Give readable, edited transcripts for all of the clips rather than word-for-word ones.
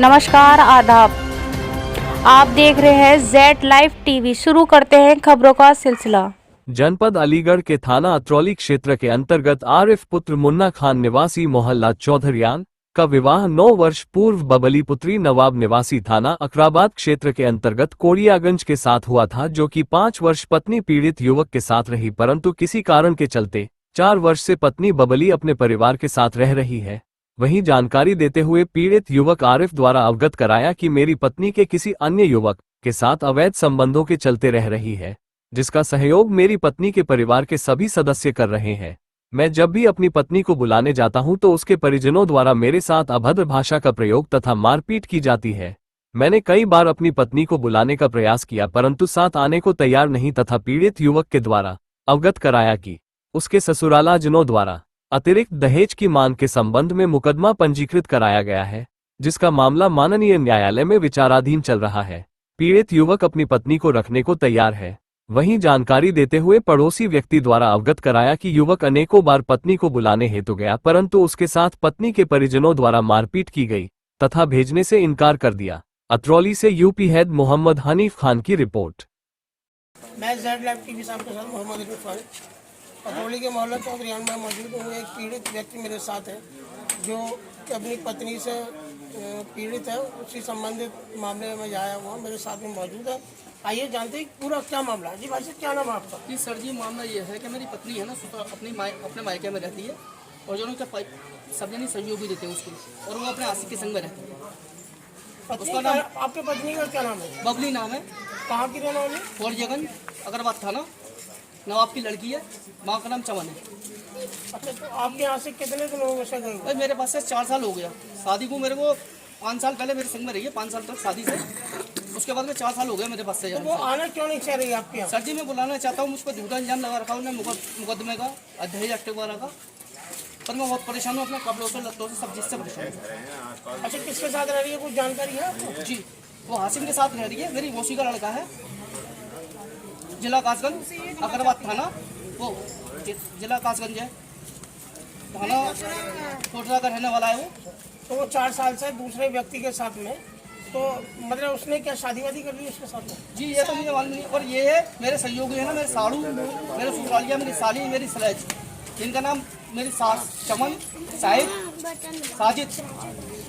नमस्कार, आदाब। आप देख रहे हैं जेड लाइव टीवी। शुरू करते हैं खबरों का सिलसिला। जनपद अलीगढ़ के थाना अतरौली क्षेत्र के अंतर्गत आरिफ पुत्र मुन्ना खान निवासी मोहल्ला चौधरियान का विवाह 9 वर्ष पूर्व बबली पुत्री नवाब निवासी थाना अकराबाद क्षेत्र के अंतर्गत कोड़ियागंज के साथ हुआ था, जो कि 5 वर्ष पत्नी पीड़ित युवक के साथ रही, परंतु किसी कारण के चलते 4 वर्ष से पत्नी बबली अपने परिवार के साथ रह रही है। वहीं जानकारी देते हुए पीड़ित युवक आरिफ द्वारा अवगत कराया कि मेरी पत्नी के किसी अन्य युवक के साथ अवैध संबंधों के चलते रह रही है, जिसका सहयोग मेरी पत्नी के परिवार के सभी सदस्य कर रहे हैं। मैं जब भी अपनी पत्नी को बुलाने जाता हूं तो उसके परिजनों द्वारा मेरे साथ अभद्र भाषा का प्रयोग तथा मारपीट की जाती है। मैंने कई बार अपनी पत्नी को बुलाने का प्रयास किया, परंतु साथ आने को तैयार नहीं तथा पीड़ित युवक के द्वारा अवगत कराया कि उसके ससुरालाजनों द्वारा अतिरिक्त दहेज की मांग के संबंध में मुकदमा पंजीकृत कराया गया है, जिसका मामला माननीय न्यायालय में विचाराधीन चल रहा है। पीड़ित युवक अपनी पत्नी को रखने को तैयार है। वहीं जानकारी देते हुए पड़ोसी व्यक्ति द्वारा अवगत कराया कि युवक अनेकों बार पत्नी को बुलाने हेतु गया, परंतु उसके साथ पत्नी के परिजनों द्वारा मारपीट की गई तथा भेजने से इनकार कर दिया। अतरौली से यूपी हेड मोहम्मद हनीफ खान की रिपोर्ट। मैं जेड लाइव टीवी साहब के साथ मोहम्मद हनीफ खान अतरौली के मोहल्ला चौधरियान में मौजूद हूँ। एक पीड़ित व्यक्ति मेरे साथ है जो अपनी पत्नी से पीड़ित है, उसी संबंधित मामले में आया हुआ मेरे साथ में मौजूद है। आइए जानते हैं पूरा क्या मामला है। जी भाई साहब, क्या नाम है आपका? जी सर जी, मामला ये है कि मेरी पत्नी है ना, अपने मायके में रहती है और जो उनका सब जनी सहयोग भी देते हैं उसको, और वो अपने आशिक के संग में रहती है। उसका नाम, आपके पत्नी का क्या नाम है? बबली नाम है। कहाँ की रहने वाली? कोड़ियागंज अकराबाद थाना, नवाब की लड़की है। माँ का नाम चमन है। अच्छा, तो आपके यहाँ से कितने लोगों से गए? भाई मेरे पास से 4 साल हो गया शादी को। मेरे को 5 साल पहले मेरे संग में रही है, 5 साल तक शादी से। उसके बाद में 4 साल हो गए मेरे पास से। तो वो आना क्यों नहीं चाह रही आपके यहाँ? सर जी, मैं बुलाना चाहता हूँ, मुझ पर झूठा इल्जाम लगा रखा उन्होंने मुकदमे का, दहेज एक्ट वगैरह का। पर मैं बहुत परेशान हूँ, अपने कपड़ों से लत्तों से सब चीज़ से परेशान हूँ। अच्छा, किसके साथ रह रही है, कुछ जानकारी है आपको? जी, वो हासिम के साथ रह रही है, मेरी मौसी का लड़का है। जिला कासगंज अकराबाद थाना, वो जिला कासगंज है, थाना कोटरा का रहने वाला है वो। तो वो 4 साल से दूसरे व्यक्ति के साथ में, तो मतलब उसने क्या शादी वादी कर ली उसके साथ में? जी, ये तो मुझे मालूम नहीं। और ये है मेरे सहयोगी है ना, मेरे साड़ू, मेरे ससुरालिया, मेरी साली, मेरी सलेज, इनका नाम मेरी सास चमन, साहिब, साजिद,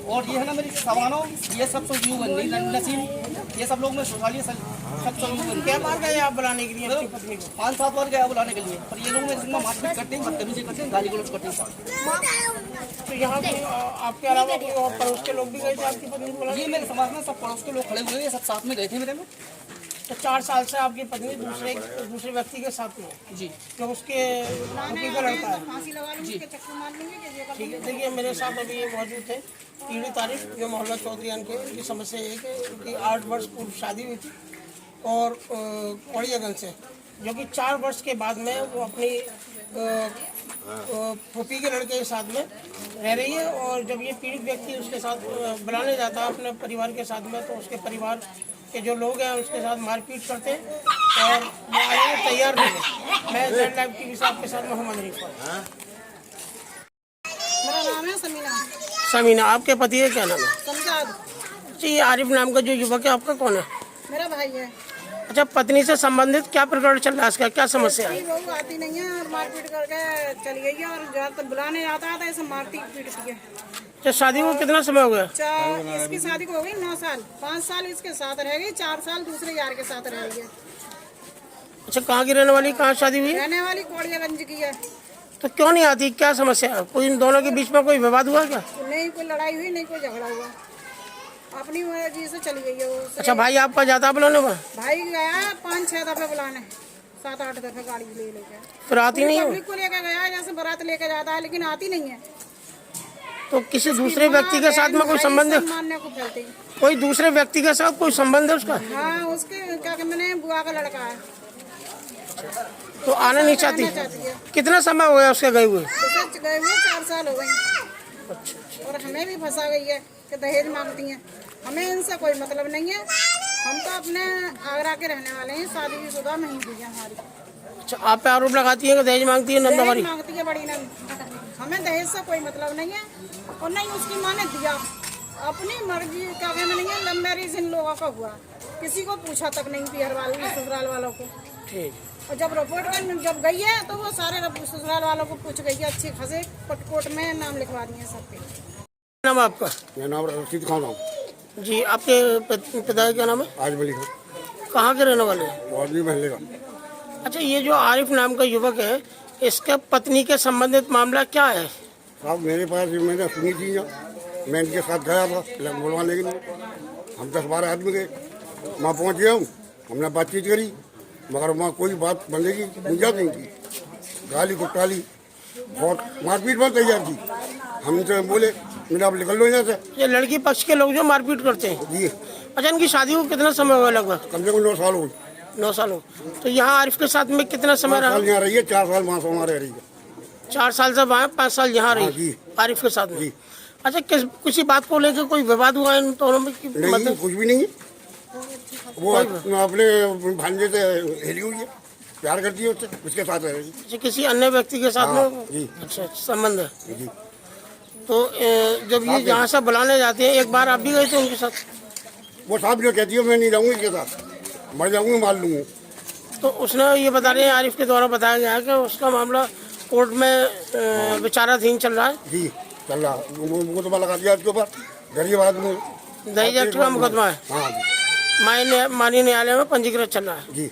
और ये है ना मेरी सवानो, ये सब सहयोगी नसीम, ये सब लोग मैं ससुरालिया सब सहयोगी। क्या बार गए आप बुलाने के लिए अपनी पत्नी को? 5-7 बार गया बुलाने के लिए, पर ये लोग मेरे संग मारपीट करते हैं, बदतमीजी करते हैं, गाली गलौज करते हैं। तो यहाँ पे आपके अलावा कोई और पड़ोस के लोग भी गए थे आपकी पत्नी को बुलाने? ये मेरे समाज में सब पड़ोस के लोग खड़े हुए हैं, सब साथ में गए थे मेरे में। तो 4 साल से आपकी पत्नी दूसरे व्यक्ति के साथ में है? जी, जो उसके उनकी का लड़का है? जी, ठीक है। देखिए, मेरे साथ अभी ये मौजूद थे पीड़ित आरिफ, जो मोहल्ला चौधरियान के। उनकी समस्या ये है कि उनकी 8 वर्ष पूर्व शादी हुई थी और कोड़ियागंज से, जो कि 4 वर्ष के बाद में वो अपनी फूफी के लड़के के साथ में रह रही है। और जब ये पीड़ित व्यक्ति उसके साथ बुलाने जाता है अपने परिवार के साथ में, तो उसके परिवार के जो लोग हैं उसके साथ मारपीट करते हैं और वो आने में तैयार नहीं है। मैं जेड लाइव टीवी साहब के साथ मोहम्मद हनीफ खान। मेरा नाम है समीना। समीना, आपके पति का क्या नाम है? समझाद। जी, आरिफ नाम का जो युवक है आपका कौन है? मेरा भाई है। अच्छा, पत्नी से संबंधित क्या प्रकरण चल रहा है, इसका क्या समस्या है? बहू आती नहीं है और मारपीट करके चली गई है, और ज्यादातर बुलाने आता है तो ऐसे मारती पीटती है। अच्छा, शादी को कितना समय हो गया? इसकी शादी को हो गई 9 साल। 5 साल इसके साथ रह गई, 4 साल दूसरे यार के साथ रह गई है। अच्छा, कहाँ की रहने वाली, कहाँ शादी हुई? रहने वाली कोड़ियागंज की है। तो क्यों नहीं आती, क्या समस्या है? कोई इन दोनों के बीच में कोई विवाद हुआ क्या? नहीं कोई लड़ाई हुई, नहीं कोई झगड़ा हुआ, अपनी मर्जी से चली गई है वो। अच्छा, भाई आपका जाता बुलाने में? भाई गया 5-6 दफे बुलाने, 7-8 दफे गाड़ी ले लेके, फिर आती नहीं है? पब्लिक को लेकर गया जैसे बारात लेके जाता है, लेकिन आती नहीं है। तो किसी दूसरे व्यक्ति के साथ में कोई संबंध है? मानने को फैलती, कोई दूसरे व्यक्ति के साथ कोई संबंध है उसका? हाँ, उसके क्या मैंने बुआ का लड़का है। तो आना नहीं चाहती? कितना समय हो गया उसके गए हुए? गए हुए 4 साल हो गए। और हमें भी फंसा गई है कि दहेज मांगती हैं। हमें इनसे कोई मतलब नहीं है, हम तो अपने आगरा के रहने वाले हैं, शादीशुदा नहीं हुई है हमारी। अच्छा, आप पे आरोप लगाती है कि दहेज मांगती है नंदा हमारी? मांगती है बड़ी नंद। हमें दहेज से कोई मतलब नहीं है और नहीं उसकी माँ ने दिया। अपनी मर्जी का कहना नहीं है, लव मैरिज इन लोगों का हुआ, किसी को पूछा तक नहीं पीहर वाले ससुराल वालों को। ठीक। और जब रिपोर्ट में जब गई है तो वो सारे ससुराल वालों को पूछ गई है, अच्छे खासे पटकोट में नाम लिखवा दिए सबके। नाम आपका? मेरा नाम रशीद खान है। जी, आपके पिता का नाम है? आज मलिक है, कहाँ के रहने वाले हैं? वार्डी महल्ले का। अच्छा, ये जो आरिफ नाम का युवक है, इसके पत्नी के संबंधित मामला क्या है? साहब मेरे पास मैंने सुनी थी, मैं इनके साथ गया था बुलवा, लेकिन हम 10-12 आदमी गए, वहाँ पहुँच गया हूँ, हमने बातचीत करी, मगर वहाँ कोई बात बनने की गुंजाइश नहीं थी। गाली गुटाली बहुत मारपीट पर तैयार थी। हमसे बोले मेरा आप निकल लो यहाँ से। ये लड़की पक्ष के लोग जो मारपीट करते हैं। जी, अच्छा, इनकी शादी को कितना समय हुआ? लगभग कम से कम 9 साल हो गए। 9 साल हो। तो यहाँ आरिफ के साथ में कितना समय 5 रहा? साल यहाँ रही है, 4 साल वहाँ से वहाँ रह रही है। 4 साल से वहाँ, 5 साल यहाँ हाँ, रही जी। आरिफ के साथ में। जी। अच्छा, किसी बात को लेकर कोई विवाद हुआ इन दोनों में? नहीं, मतलब कुछ भी नहीं है। वो अपने भांजे से हिली हुई है, प्यार करती है उससे, उसके साथ रह रही है। किसी अन्य व्यक्ति के साथ हाँ, में? जी। अच्छा, संबंध है। जी। तो जब ये यहाँ से बुलाने जाते हैं, एक बार आप भी गए थे उनके साथ? वो साहब जो कहती है मैं नहीं रहूँगी इसके साथ, मर जाऊँगी, मार लूँगी। तो उसने ये बता रहे हैं, आरिफ के द्वारा बताया गया है कि उसका मामला कोर्ट में विचाराधीन चल रहा है। जी, चल रहा, मुकदमा लगा दिया उसके ऊपर, गरीब आदमी। दहेज एक्ट का मुकदमा है। हाँ जी। माननीय न्यायालय में पंजीकृत चल रहा है। जी।